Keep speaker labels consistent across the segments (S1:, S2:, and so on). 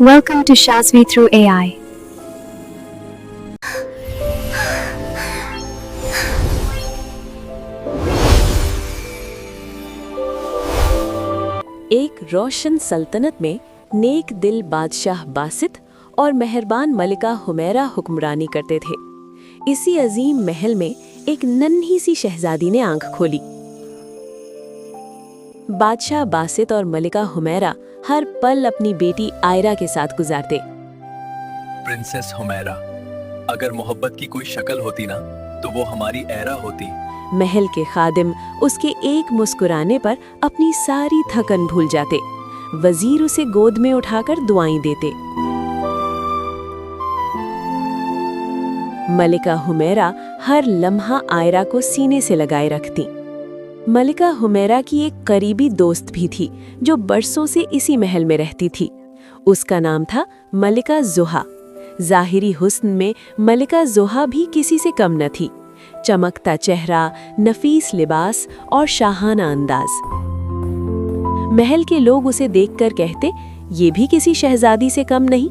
S1: Welcome to Shazvi through AI.
S2: एक रोशन सल्तनत में नेक दिल बादशाह बासित और मेहरबान मलिका हुमैरा हुक्मरानी करते थे। इसी अजीम महल में एक नन्ही सी शहजादी ने आंख खोली। बादशाह बासित और मलिका हुमैरा हर पल अपनी बेटी आयरा के साथ गुजारते।
S3: प्रिंसेस हुमैरा, अगर मोहब्बत की कोई शक्ल होती ना तो वो हमारी ऐरा होती।
S2: महल के खादिम उसके एक मुस्कुराने पर अपनी सारी थकन भूल जाते। वजीर उसे गोद में उठाकर दुआएं देते। मलिका हुमैरा हर लम्हा आयरा को सीने से लगाए रखती। मलिका हुमैरा की एक करीबी दोस्त भी थी जो बरसों से इसी महल में रहती थी। उसका नाम था मलिका ज़ुहा। ज़ाहिरी हुस्न में मलिका ज़ुहा भी किसी से कम न थी। चमकता चेहरा, नफीस लिबास और शाहाना अंदाज। महल के लोग उसे देखकर कहते, ये भी किसी शहजादी से कम नहीं।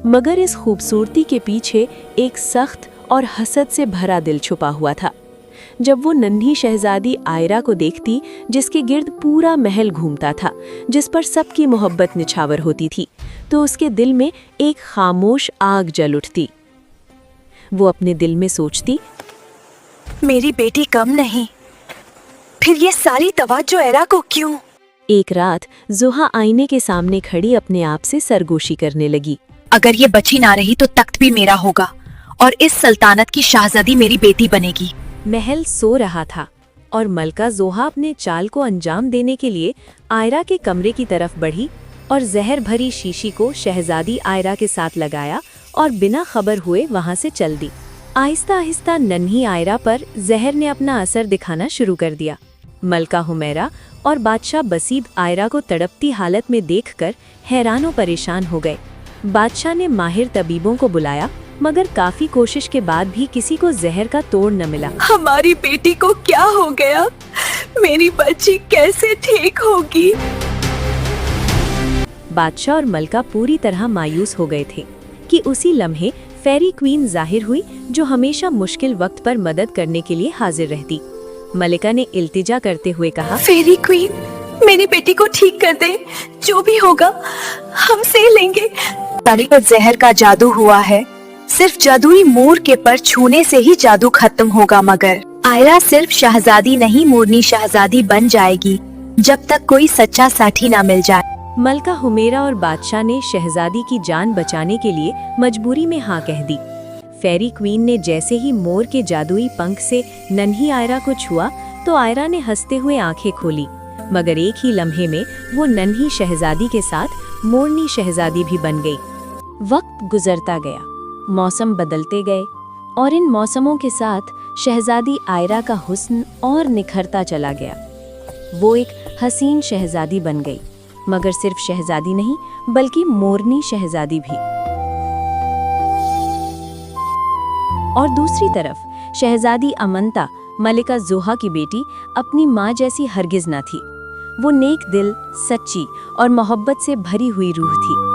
S2: मगर इस खूबसूरती के पीछे एक सख्त और हसद से भरा दिल छुपा हुआ था। जब वो नन्ही शहजादी आयरा को देखती, जिसके गिर्द पूरा महल घूमता था, जिस पर सबकी मोहब्बत निछावर होती थी, तो उसके दिल में एक खामोश आग जल उठती। वो अपने दिल में सोचती,
S4: मेरी बेटी कम नहीं, फिर ये सारी तवज्जो ऐरा को क्यों?
S2: एक रात ज़ुहा आईने के सामने खड़ी अपने आप से सरगोशी करने लगी।
S4: अगर ये बची ना रही तो तख्त भी मेरा होगा और इस सल्तनत की शहजादी मेरी बेटी बनेगी।
S2: महल सो रहा था और मलिका ज़ुहा अपने चाल को अंजाम देने के लिए आयरा के कमरे की तरफ बढ़ी और जहर भरी शीशी को शहजादी आयरा के साथ लगाया और बिना खबर हुए वहां से चल दी। आहिस्ता आहिस्ता नन्ही आयरा पर जहर ने अपना असर दिखाना शुरू कर दिया। मलिका हुमैरा और बादशाह बसीद आयरा को तड़पती हालत में देखकर हैरान और परेशान हो गए। बादशाह ने माहिर तबीबों को बुलाया, मगर काफी कोशिश के बाद भी किसी को जहर का तोड़ न मिला।
S4: हमारी बेटी को क्या हो गया? मेरी बच्ची कैसे ठीक होगी?
S2: बादशाह और मलिका पूरी तरह मायूस हो गए थे कि उसी लम्हे फेरी क्वीन जाहिर हुई, जो हमेशा मुश्किल वक्त पर मदद करने के लिए हाजिर रहती। मलिका ने इल्तिजा करते हुए कहा,
S4: फेरी क्वीन, मेरी बेटी को ठीक कर दे, जो भी होगा हम सह लेंगे। सारी पर जहर का जादू हुआ है, सिर्फ जादुई मोर के पर छूने से ही जादू खत्म होगा। मगर आयरा सिर्फ शहजादी नहीं, मोरनी शहजादी बन जाएगी जब तक कोई सच्चा साथी ना मिल जाए।
S2: मलिका हुमैरा और बादशाह ने शहजादी की जान बचाने के लिए मजबूरी में हाँ कह दी। फेरी क्वीन ने जैसे ही मोर के जादुई पंख से नन्ही आयरा को छुआ तो आयरा ने हंसते हुए आंखें खोली, मगर एक ही लम्हे में वो नन्ही शहजादी के साथ मोरनी शहजादी भी बन गई। वक्त गुजरता गया, मौसम बदलते गए और इन मौसमों के साथ शहजादी आयरा का हुस्न और निखरता चला गया। वो एक हसीन शहजादी बन गई, मगर सिर्फ शहजादी नहीं बल्कि मोरनी शहजादी भी। और दूसरी तरफ शहजादी अमंता, मलिका ज़ुहा की बेटी, अपनी माँ जैसी हरगिज न थी। वो नेक दिल, सच्ची और मोहब्बत से भरी हुई रूह थी।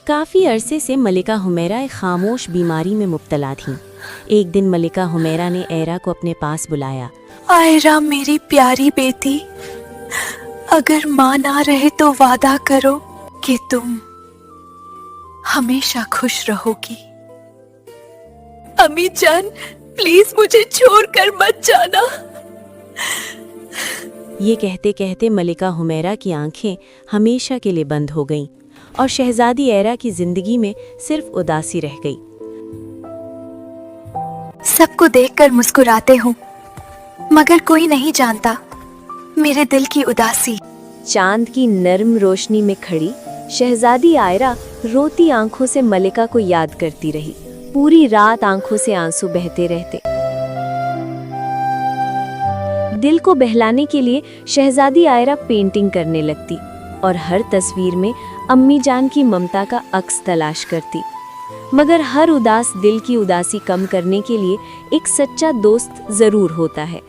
S2: काफी अरसे से मलिका हुमैरा एक खामोश बीमारी में मुब्तला थीं। एक दिन मलिका हुमैरा ने आयरा को अपने पास बुलाया।
S4: आयरा मेरी प्यारी बेटी, अगर माँ ना रहे तो वादा करो कि तुम हमेशा खुश रहोगी। अम्मी जान, प्लीज मुझे छोड़कर मत जाना।
S2: ये कहते कहते मलिका हुमैरा की आंखें हमेशा के लिए बंद हो गईं और शहजादी आयरा की जिंदगी में सिर्फ उदासी रह गई।
S4: सबको देखकर मुस्कुराते हूँ, मगर कोई नहीं जानता मेरे दिल की उदासी।
S2: चांद की नर्म रोशनी में खड़ी शहजादी आयरा रोती आंखों से मलिका को याद करती रही। पूरी रात आंखों से आंसू बहते रहते। दिल को बहलाने के लिए शहजादी आयरा पेंटिंग करने लगती और हर तस्वीर में अम्मी जान की ममता का अक्स तलाश करती। मगर हर उदास दिल की उदासी कम करने के लिए एक सच्चा दोस्त जरूर होता है।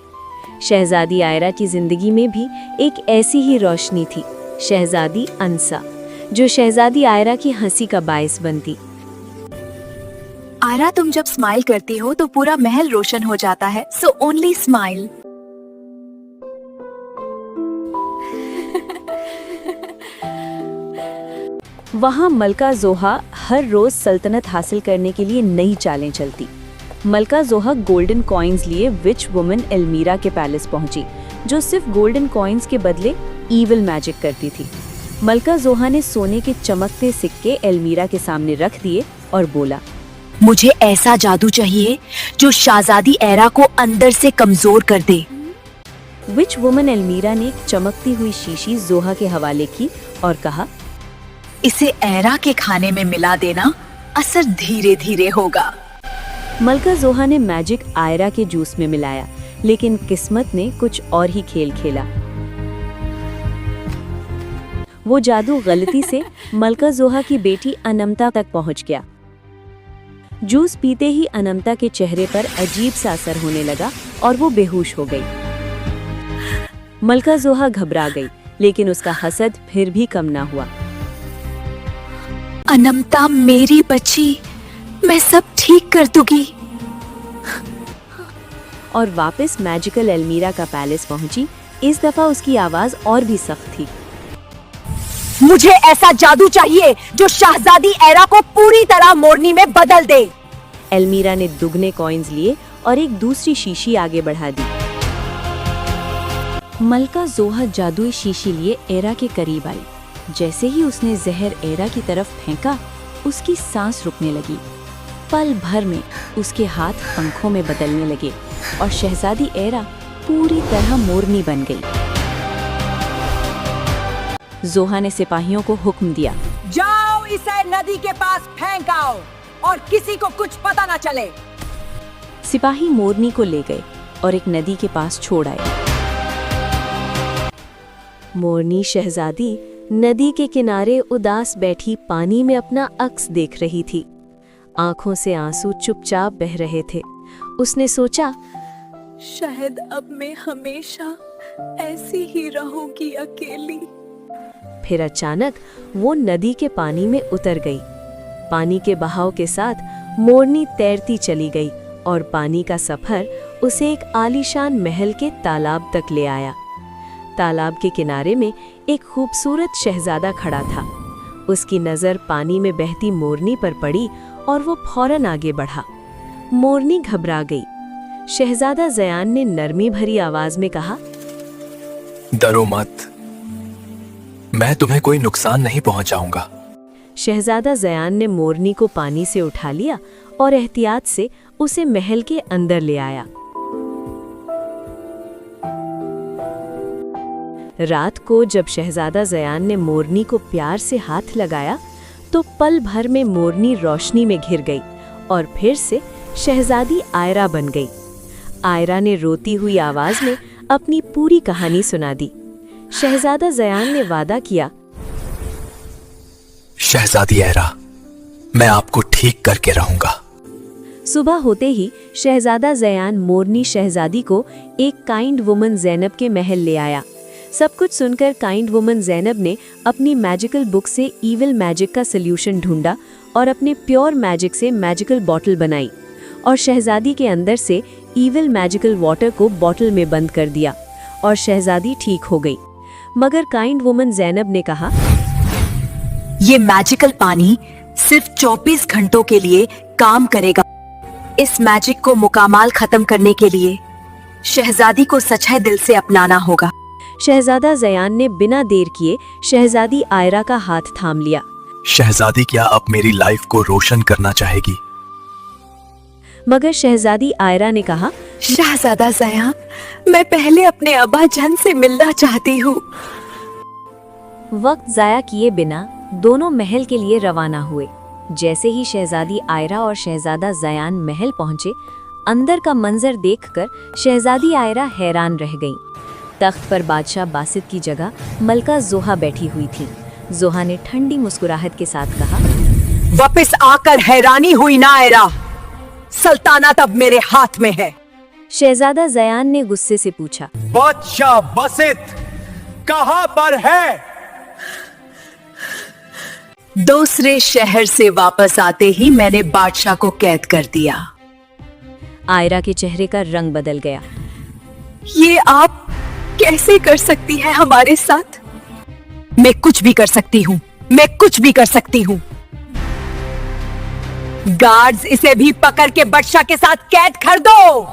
S2: शहजादी आयरा की जिंदगी में भी एक ऐसी ही रोशनी थी, शहजादी अंसा, जो शहजादी आयरा की हंसी का बायस बनती।
S4: आयरा, तुम जब स्माइल करती हो तो पूरा महल रोशन हो जाता है, सो ओनली स्माइल।
S2: वहाँ मलका जोहा हर रोज सल्तनत हासिल करने के लिए नई चालें चलती। मलका जोहा गोल्डन कॉइन्स लिए विच वुमन एल्मीरा के पैलेस पहुंची, जो सिर्फ गोल्डन कॉइन्स के बदले ईविल मैजिक करती थी। मलका जोहा ने सोने के चमकते सिक्के एल्मीरा के सामने रख दिए और बोला,
S4: मुझे ऐसा जादू चाहिए जो शहजादी एरा को अंदर से कमजोर कर दे।
S2: विच वुमन एल्मीरा ने एक चमकती हुई शीशी जोहा के हवाले की और कहा,
S4: इसे एरा के खाने में मिला देना, असर धीरे धीरे होगा।
S2: मलका जोहा ने मैजिक आयरा के जूस में मिलाया, लेकिन किस्मत ने कुछ और ही खेल खेला। वो जादू गलती से मलका जोहा की बेटी अनमता तक पहुंच गया। जूस पीते ही अनमता के चेहरे पर अजीब सा असर होने लगा और वो बेहोश हो गई। मलका जोहा घबरा गई, लेकिन उसका हसद फिर भी कम ना हुआ।
S4: अनमता मेरी बच्ची, मैं सब ठीक कर दूंगी।
S2: और वापस मैजिकल एल्मीरा का पैलेस पहुंची। इस दफा उसकी आवाज और भी सख्त थी।
S4: मुझे ऐसा जादू चाहिए जो शहजादी एरा को पूरी तरह मोरनी में बदल दे।
S2: एल्मीरा ने दुगने कॉइन्स लिए और एक दूसरी शीशी आगे बढ़ा दी। मलका जोहा जादुई शीशी लिए एरा के करीब आई। जैसे ही उसने जहर एरा की तरफ फेंका, उसकी सांस रुकने लगी। पल भर में उसके हाथ पंखों में बदलने लगे और शहजादी एरा पूरी तरह मोरनी बन गई। जोहा ने सिपाहियों को हुक्म दिया,
S5: जाओ इसे नदी के पास फेंक आओ और किसी को कुछ पता न चले।
S2: सिपाही मोरनी को ले गए और एक नदी के पास छोड़ आए। मोरनी शहजादी नदी के किनारे उदास बैठी पानी में अपना अक्स देख रही थी। आंखों से आंसू चुपचाप बह रहे थे। उसने सोचा,
S4: शायद अब मैं हमेशा ऐसी ही रहूंगी अकेली।
S2: फिर अचानक वो नदी के पानी में उतर गई। पानी के बहाव के साथ मोरनी तैरती चली गई और पानी का सफर उसे एक आलीशान महल के तालाब तक ले आया। तालाब के किनारे में एक खूबसूरत शहजादा खड़ा था। उसकी नज़र पानी में बहती मोरनी पर पड़ी और वो फौरन आगे बढ़ा। मोरनी घबरा गई। शहजादा ज़यान ने नरमी भरी आवाज में कहा,
S3: डरो मत, मैं तुम्हें कोई नुकसान नहीं पहुंचाऊंगा।
S2: शहजादा ज़यान ने मोरनी को पानी से उठा लिया और एहतियात से उसे महल के अंदर ले आया। रात को जब शहजादा ज़यान ने मोरनी को प्यार से हाथ लगाया तो पल भर में मोरनी रोशनी में घिर गई और फिर से शहजादी आयरा बन गई। आयरा ने रोती हुई आवाज में अपनी पूरी कहानी सुना दी। शहजादा ज़यान ने वादा किया,
S3: शहजादी आयरा, मैं आपको ठीक करके रहूंगा।
S2: सुबह होते ही शहजादा ज़यान मोरनी शहजादी को एक काइंड वुमन ज़ैनब के महल ले आया। सब कुछ सुनकर काइंड वुमन ज़ैनब ने अपनी मैजिकल बुक से ईविल मैजिक का सल्यूशन ढूंढा और अपने प्योर मैजिक से मैजिकल बॉटल बनाई और शहजादी के अंदर से ईविल मैजिकल वाटर को बॉटल में बंद कर दिया और शहजादी ठीक हो गई। मगर काइंड वुमन ज़ैनब ने कहा,
S4: ये मैजिकल पानी सिर्फ 24 घंटों के लिए काम करेगा। इस मैजिक को मुकम्मल खत्म करने के लिए शहजादी को सच्चे दिल से अपनाना होगा।
S2: शहजादा ज़यान ने बिना देर किए शहजादी आयरा का हाथ थाम लिया।
S3: शहजादी क्या अब मेरी लाइफ को रोशन करना चाहेगी?
S2: मगर शहजादी आयरा ने कहा,
S4: शहजादा ज़यान, मैं पहले अपने अब्बा जान से मिलना चाहती हूँ।
S2: वक्त जाया किए बिना दोनों महल के लिए रवाना हुए। जैसे ही शहजादी आयरा और शहजादा ज़यान महल पहुंचे, अंदर का मंजर देखकर शहजादी आयरा हैरान रह गई। तख्त पर बादशाह बासित की जगह मलका जोहा बैठी हुई थी। जोहा ने ठंडी मुस्कुराहट के साथ कहा,
S5: वापस आकर हैरानी हुई ना आयरा, सल्तनत अब मेरे हाथ में है।
S2: शहजादा ज़यान ने गुस्से से पूछा,
S6: बादशाह बासित कहां पर है?
S4: दूसरे शहर से वापस आते ही मैंने बादशाह को कैद कर दिया।
S2: आयरा के चेहरे का रंग बदल गया।
S4: ये आप कैसे कर सकती हैं हमारे साथ? मैं कुछ भी कर सकती हूँ, मैं कुछ भी कर सकती हूँ। गार्ड्स, इसे भी पकड़ के बादशाह के साथ कैद कर दो।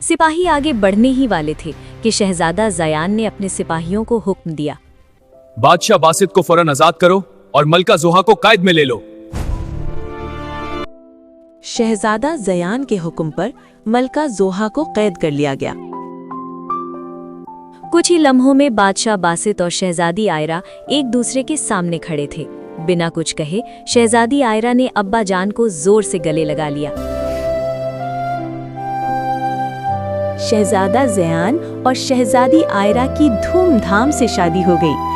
S2: सिपाही आगे बढ़ने ही वाले थे कि शहजादा जयान ने अपने सिपाहियों को हुक्म दिया।
S6: बादशाह बासित को फौरन आजाद करो और मलका जोहा को कैद में ले लो।
S2: शहजादा जयान के हुक्म पर मलका जोहा को कैद कर लिया गया। कुछ ही लम्हों में बादशाह बासित और शहजादी आयरा एक दूसरे के सामने खड़े थे। बिना कुछ कहे शहजादी आयरा ने अब्बा जान को जोर से गले लगा लिया। शहजादा जयान और शहजादी आयरा की धूमधाम से शादी हो गई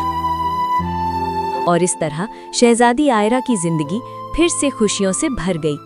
S2: और इस तरह शहजादी आयरा की जिंदगी फिर से खुशियों से भर गई।